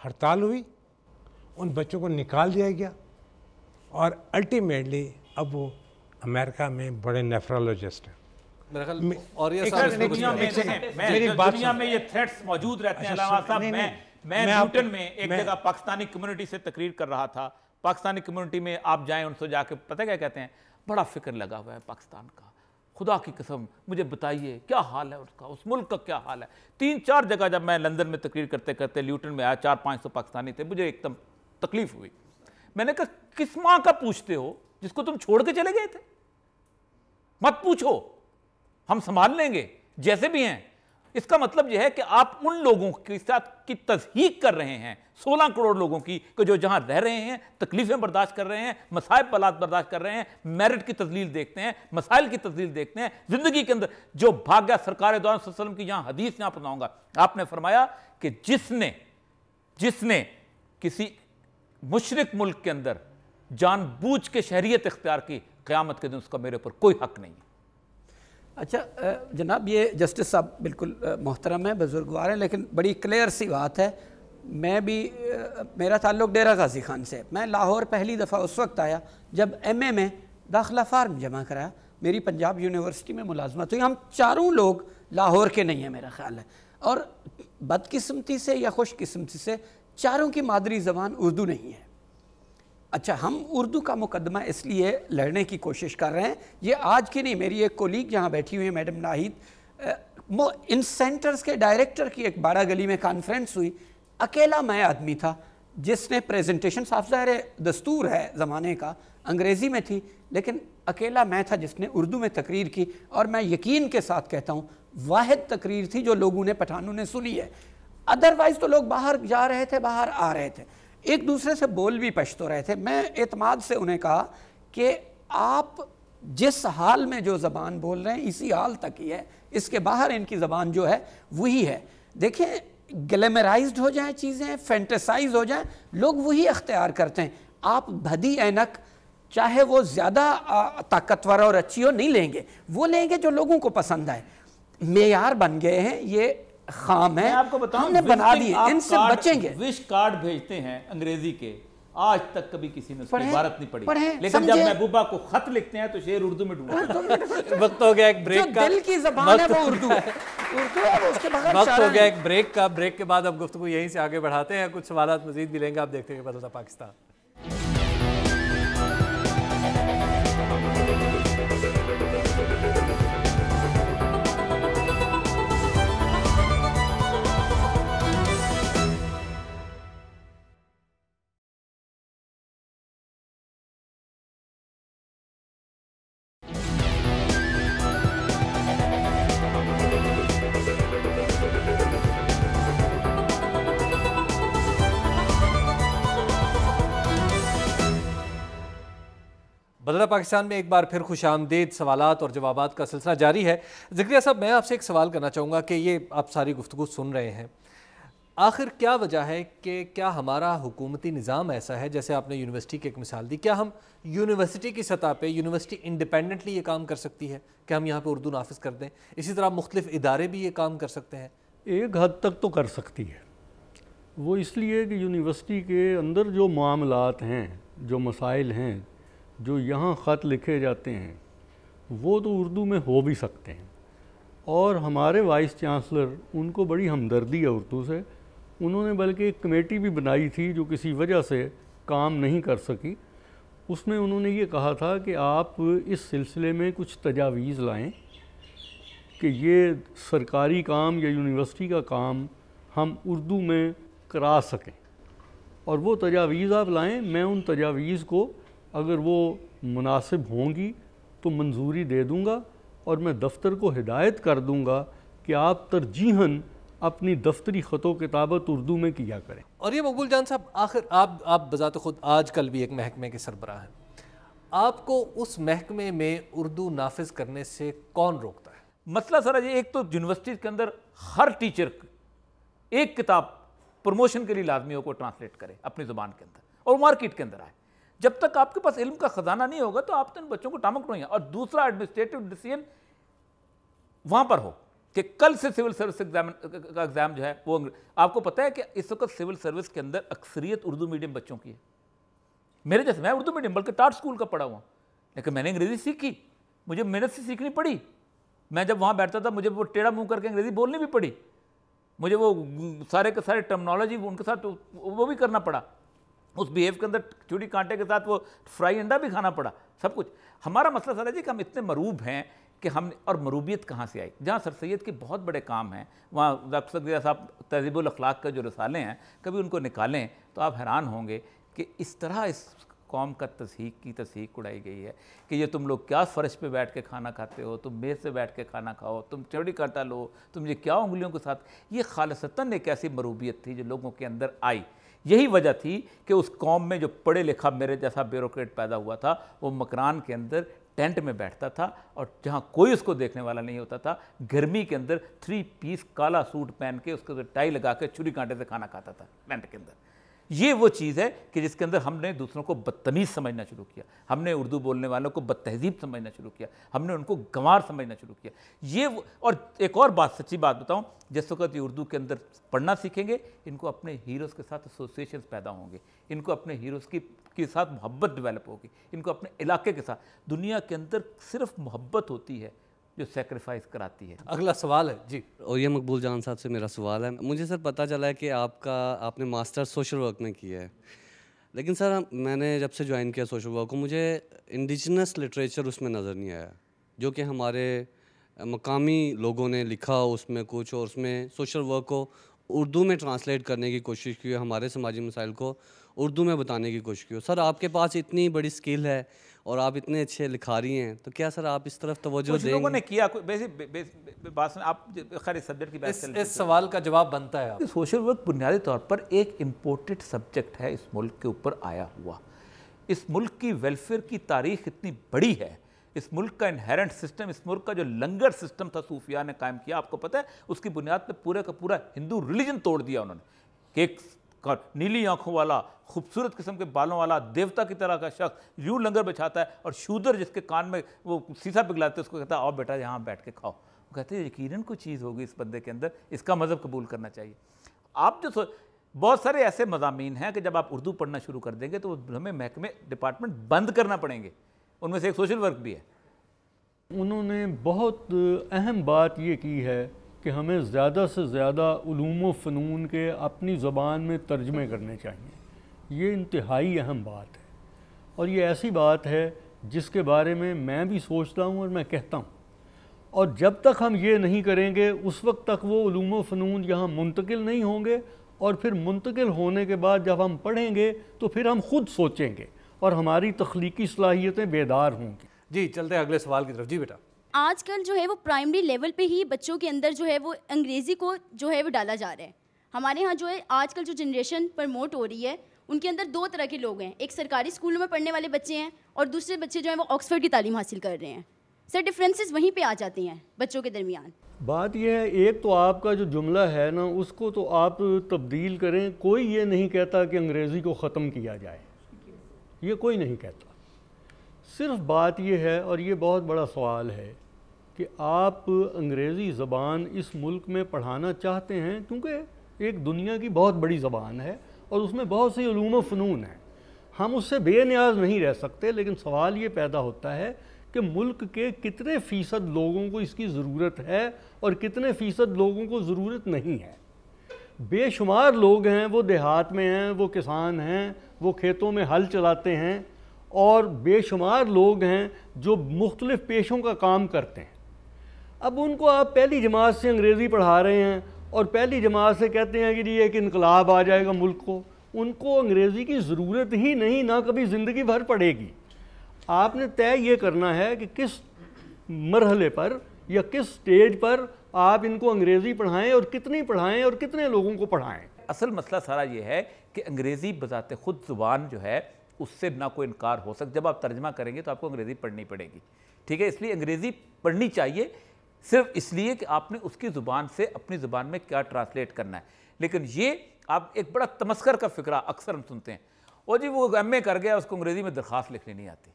हड़ताल हुई, उन बच्चों को निकाल दिया गया और अल्टीमेटली अब वो अमेरिका में बड़े नेफ्रोलॉजिस्ट हैं। और ये दुनिया में ये थ्रेट्स मौजूद रहते हैं। अलावा साहब, मैं न्यूटन में एक जगह पाकिस्तानी कम्युनिटी से तकरीर कर रहा था। पाकिस्तानी कम्युनिटी में आप जाएं, उनसे जाके पता क्या कहते हैं, बड़ा फिक्र लगा हुआ है पाकिस्तान का, खुदा की कसम मुझे बताइए क्या हाल है उसका, उस मुल्क का क्या हाल है। 3-4 जगह जब मैं लंदन में तकरीर करते करते ल्यूटन में आया, 400-500 पाकिस्तानी थे, मुझे एकदम तकलीफ हुई। मैंने कहा किस माँ का पूछते हो जिसको तुम छोड़ के चले गए थे? मत पूछो, हम संभाल लेंगे जैसे भी हैं। इसका मतलब यह है कि आप उन लोगों के साथ की तज़हीक कर रहे हैं, 16 करोड़ लोगों की, जो जहां रह रहे हैं, तकलीफें बर्दाश्त कर रहे हैं, मसाइब बलात बर्दाश्त कर रहे हैं, मेरिट की तजलील देखते हैं, मसाइल की तजलील देखते हैं, जिंदगी के अंदर जो भाग गया। सरकार दो अलैहि वसल्लम की यहां हदीस यहां पढ़ाऊंगा, आपने फरमाया कि जिसने किसी मुशरिक मुल्क के अंदर जानबूझ के शहरियत इख्तियार की, क़यामत के दिन उसका मेरे ऊपर कोई हक नहीं है। अच्छा जनाब, ये जस्टिस साहब बिल्कुल मोहतरम है, बुजुर्गवार हैं, लेकिन बड़ी क्लियर सी बात है। मैं भी मेरा ताल्लुक़ डेरा गाजी खान से। मैं लाहौर पहली दफ़ा उस वक्त आया जब MA में दाखिला फार्म जमा कराया, मेरी पंजाब यूनिवर्सिटी में मुलाजमत हुई। हम चारों लोग लाहौर के नहीं हैं मेरा ख्याल है, और बदकिस्मती से या खुशकिस्मती से चारों की मादरी ज़बान उर्दू नहीं है। अच्छा, हम उर्दू का मुकदमा इसलिए लड़ने की कोशिश कर रहे हैं, ये आज की नहीं, मेरी एक कोलीग जहाँ बैठी हुई है मैडम नाहिद, इन सेंटर्स के डायरेक्टर की एक बाड़ा गली में कॉन्फ्रेंस हुई, अकेला मैं आदमी था जिसने प्रेजेंटेशन, साफ ज़ाहिर है दस्तूर है ज़माने का, अंग्रेज़ी में थी, लेकिन अकेला मैं था जिसने उर्दू में तकरीर की, और मैं यकीन के साथ कहता हूँ वाहिद तकरीर थी जो लोगों ने, पठानों ने सुनी है। अदरवाइज़ तो लोग बाहर जा रहे थे, बाहर आ रहे थे, एक दूसरे से बोल भी पछतो रहे थे। मैं एतमाद से उन्हें कहा कि आप जिस हाल में जो ज़बान बोल रहे हैं इसी हाल तक ही है, इसके बाहर इनकी ज़बान जो है वही है। देखें, ग्लैमराइज्ड हो जाए चीज़ें, फैंटेसाइज हो जाए, लोग वही अख्तियार करते हैं। आप भदी ऐनक चाहे वो ज़्यादा ताकतवर और अच्छी हो, नहीं लेंगे, वो लेंगे जो लोगों को पसंद आए। मेयार बन गए हैं, ये खाम है, आपको बताऊं, हमने बना दिए, इनसे बचेंगे। विश कार्ड भेजते हैं अंग्रेजी के, आज तक कभी किसी ने उसकी इबारत नहीं पढ़ी, लेकिन जब महबूबा को खत लिखते हैं तो शेर उर्दू में ढूंढते। वक्त हो गया एक ब्रेक का, दिल की ज़बान है वो उर्दू है, उर्दू है वो, उसके बगैर वक्त हो गया एक ब्रेक का। ब्रेक के बाद अब गुफ्तगू यहीं से आगे बढ़ाते हैं, कुछ सवालात मजीद भी लेंगे। आप देखते हैं बदलता पाकिस्तान। बदला पाकिस्तान में एक बार फिर खुशामदीद, सवालात और जवाबात का सिलसिला जारी है। ज़िक्रिया साहब, मैं आपसे एक सवाल करना चाहूँगा कि ये आप सारी गुफ्तगू सुन रहे हैं, आखिर क्या वजह है कि क्या हमारा हुकूमती निज़ाम ऐसा है, जैसे आपने यूनिवर्सिटी की एक मिसाल दी, क्या हम यूनिवर्सिटी की सतह पे, यूनिवर्सिटी इंडिपेंडेंटली ये काम कर सकती है कि हम यहाँ पे उर्दू नाफिज कर दें? इसी तरह मुख्तलिफ इदारे भी ये काम कर सकते हैं? एक हद तक तो कर सकती है। वो इसलिए कि यूनिवर्सिटी के अंदर जो मामलात हैं, जो मसाइल हैं, जो यहाँ ख़त लिखे जाते हैं, वो तो उर्दू में हो भी सकते हैं। और हमारे वाइस चांसलर, उनको बड़ी हमदर्दी है उर्दू से, उन्होंने बल्कि एक कमेटी भी बनाई थी जो किसी वजह से काम नहीं कर सकी। उसमें उन्होंने ये कहा था कि आप इस सिलसिले में कुछ तजावीज़ लाएं कि ये सरकारी काम या यूनिवर्सिटी का काम हम उर्दू में करा सकें, और वो तजावीज़ आप लाएं। मैं उन तजावीज़ को अगर वो मुनासिब होंगी तो मंजूरी दे दूँगा, और मैं दफ्तर को हिदायत कर दूँगा कि आप तरजीहन अपनी दफ्तरी ख़तो किताबत उर्दू में किया करें। और ये मकबूल जान साहब, आखिर आप बज़ात ख़ुद आज कल भी एक महकमे के सरबराह हैं, आपको उस महकमे में उर्दू नाफिज करने से कौन रोकता है? मसला सर ये, एक तो यूनिवर्सिटीज़ के अंदर हर टीचर एक किताब प्रमोशन के लिए लाजमी हो को ट्रांसलेट करे अपनी ज़ुबान के अंदर और मार्केट के अंदर आए। जब तक आपके पास इल्म का ख़जाना नहीं होगा तो आप तो इन बच्चों को टामक नहीं है। और दूसरा, एडमिनिस्ट्रेटिव डिसीजन वहाँ पर हो कि कल से सिविल सर्विस एग्जाम का एग्ज़ाम जो है वो आपको पता है कि इस वक्त सिविल सर्विस के अंदर अक्सरियत उर्दू मीडियम बच्चों की है। मेरे जैसे, मैं उर्दू मीडियम बल्कि टाट स्कूल का पढ़ा हुआ, लेकिन मैंने अंग्रेज़ी सीखी, मुझे मेहनत से सीखनी पड़ी। मैं जब वहाँ बैठता था मुझे वो टेढ़ा मुँह करके अंग्रेज़ी बोलनी भी पड़ी, मुझे वो सारे के सारे टर्मिनोलॉजी उनके साथ वो भी करना पड़ा, उस बिहेव के अंदर चूड़ी कांटे के साथ वो फ्राई अंडा भी खाना पड़ा, सब कुछ। हमारा मसला सारा जी कि हम इतने मरूब हैं कि हम, और मरूबियत कहाँ से आई? जहाँ सर सैयद के बहुत बड़े काम हैं, वहाँ डॉक्टर सगदिया साहब तहज़ीबुल अखलाक का जो रसाले हैं, कभी उनको निकालें तो आप हैरान होंगे कि इस तरह इस कौम का तस्हीक उड़ाई गई है कि ये तुम लोग क्या फ़र्श पे बैठ के खाना खाते हो, तुम मेज़ से बैठ के खाना खाओ, तुम चौड़ी कांटा लो, तुम ये क्या उंगलियों के साथ। ये खालिसतन एक ऐसी मरूबियत थी जो लोगों के अंदर आई। यही वजह थी कि उस कौम में जो पढ़े लिखा मेरे जैसा ब्यूरोक्रेट पैदा हुआ था, वो मकरान के अंदर टेंट में बैठता था और जहाँ कोई उसको देखने वाला नहीं होता था, गर्मी के अंदर 3 पीस काला सूट पहन के उसके टाई लगा के छुरी कांटे से खाना खाता था टेंट के अंदर। ये वो चीज़ है कि जिसके अंदर हमने दूसरों को बदतमीज़ समझना शुरू किया, हमने उर्दू बोलने वालों को बदतहजीब समझना शुरू किया, हमने उनको गंवार समझना शुरू किया। ये और एक और बात, सच्ची बात बताऊं, जिस वक्त ये उर्दू के अंदर पढ़ना सीखेंगे, इनको अपने हीरोज़ के साथ एसोसिएशन पैदा होंगे, इनको अपने हीरोज़ के साथ मोहब्बत डेवलप होगी, इनको अपने इलाके के साथ। दुनिया के अंदर सिर्फ मोहब्बत होती है जो सेक्रीफाइस कराती है। अगला सवाल है जी, और ये मकबूल जान साहब से मेरा सवाल है। मुझे सर पता चला है कि आपने मास्टर सोशल वर्क में किया है, लेकिन सर मैंने जब से ज्वाइन किया सोशल वर्क को, मुझे इंडिजिनस लिटरेचर उसमें नज़र नहीं आया, जो कि हमारे मकामी लोगों ने लिखा उसमें कुछ, और उसमें सोशल वर्क को उर्दू में ट्रांसलेट करने की कोशिश की, हमारे समाजी मसाइल को उर्दू में बताने की कोशिश की। सर आपके पास इतनी बड़ी स्किल है और आप इतने अच्छे लिखारी हैं, तो क्या सर आप इस तरफ तवज्जो देंगे? लोगों ने किया बात, आप खैर इस सब्जेक्ट की बात, इस सवाल का जवाब बनता है। आप सोशल वर्क बुनियादी तौर पर एक इम्पोर्टेड सब्जेक्ट है इस मुल्क के ऊपर आया हुआ। इस मुल्क की वेलफेयर की तारीख इतनी बड़ी है, इस मुल्क का इनहेरेंट सिस्टम, इस मुल्क का जो लंगर सिस्टम था सूफिया ने कायम किया, आपको पता है उसकी बुनियाद पे पूरे का पूरा हिंदू रिलीजन तोड़ दिया उन्होंने। कि एक नीली आंखों वाला, खूबसूरत किस्म के बालों वाला, देवता की तरह का शख्स यूं लंगर बिछाता है, और शूदर जिसके कान में वो शीशा पिघलाते उसको कहता है आओ बेटा यहाँ बैठ के खाओ। वो कहते हैं यकीनन कोई चीज़ होगी इस बंदे के अंदर, इसका मज़हब कबूल करना चाहिए। आप जो बहुत सारे ऐसे मज़ामीन हैं कि जब आप उर्दू पढ़ना शुरू कर देंगे तो हमें महकमे डिपार्टमेंट बंद करना पड़ेंगे, उनमें से एक सोशल वर्क भी है। उन्होंने बहुत अहम बात ये की है कि हमें ज़्यादा से ज़्यादा उलूम व फ़नून के अपनी ज़बान में तर्जमे करने चाहिए। ये इंतहाई अहम बात है, और ये ऐसी बात है जिसके बारे में मैं भी सोचता हूँ और मैं कहता हूँ। और जब तक हम ये नहीं करेंगे उस वक्त तक वो उलूम व फ़नून यहाँ मुंतकिल नहीं होंगे, और फिर मुंतकिल होने के बाद जब हम पढ़ेंगे तो फिर हम खुद सोचेंगे और हमारी तख्लीकी सलाहियतें बेदार होंगी। जी चलते हैं अगले सवाल की तरफ। जी बेटा, आजकल जो है वो प्राइमरी लेवल पे ही बच्चों के अंदर जो है वो अंग्रेज़ी को जो है वो डाला जा रहा है। हमारे यहाँ जो है आजकल जो जनरेशन प्रमोट हो रही है उनके अंदर 2 तरह के लोग हैं, एक सरकारी स्कूलों में पढ़ने वाले बच्चे हैं और दूसरे बच्चे जो हैं वो ऑक्सफोर्ड की तालीम हासिल कर रहे हैं। सर डिफरेंसेस वहीं पे आ जाते हैं बच्चों के दरमियान। बात यह है, एक तो आपका जो जुमला है ना उसको तो आप तब्दील करें। कोई ये नहीं कहता कि अंग्रेज़ी को ख़त्म किया जाए, ये कोई नहीं कहता। सिर्फ बात यह है, और ये बहुत बड़ा सवाल है, कि आप अंग्रेज़ी ज़बान इस मुल्क में पढ़ाना चाहते हैं क्योंकि एक दुनिया की बहुत बड़ी ज़बान है और उसमें बहुत सी उलूम व फ़नून हैं, हम उससे बेनियाज नहीं रह सकते। लेकिन सवाल ये पैदा होता है कि मुल्क के कितने फ़ीसद लोगों को इसकी ज़रूरत है और कितने फ़ीसद लोगों को ज़रूरत नहीं है। बेशुमार लोग हैं, वो देहात में हैं, वो किसान हैं, वो खेतों में हल चलाते हैं, और बेशुमार लोग हैं जो मुख्तलिफ़ पेशों का काम करते हैं। अब उनको आप पहली जमात से अंग्रेज़ी पढ़ा रहे हैं और पहली जमात से कहते हैं कि जी एक इनकलाब आ जाएगा मुल्क को। उनको अंग्रेज़ी की ज़रूरत ही नहीं, ना कभी ज़िंदगी भर पड़ेगी। आपने तय ये करना है कि किस मरहले पर या किस स्टेज पर आप इनको अंग्रेज़ी पढ़ाएं और कितनी पढ़ाएं और कितने लोगों को पढ़ाएं। असल मसला सारा ये है कि अंग्रेज़ी बजाते खुद ज़ुबान जो है उससे ना कोई इनकार हो सकता। जब आप तर्जमा करेंगे तो आपको अंग्रेज़ी पढ़नी पड़ेगी, ठीक है। इसलिए अंग्रेज़ी पढ़नी चाहिए सिर्फ इसलिए कि आपने उसकी ज़ुबान से अपनी ज़ुबान में क्या ट्रांसलेट करना है। लेकिन ये आप एक बड़ा तमस्कर का फ़िक्रा अक्सर हम सुनते हैं, और जी वो एमए कर गया उसको अंग्रेज़ी में दरख्वास्त लिखनी नहीं आती।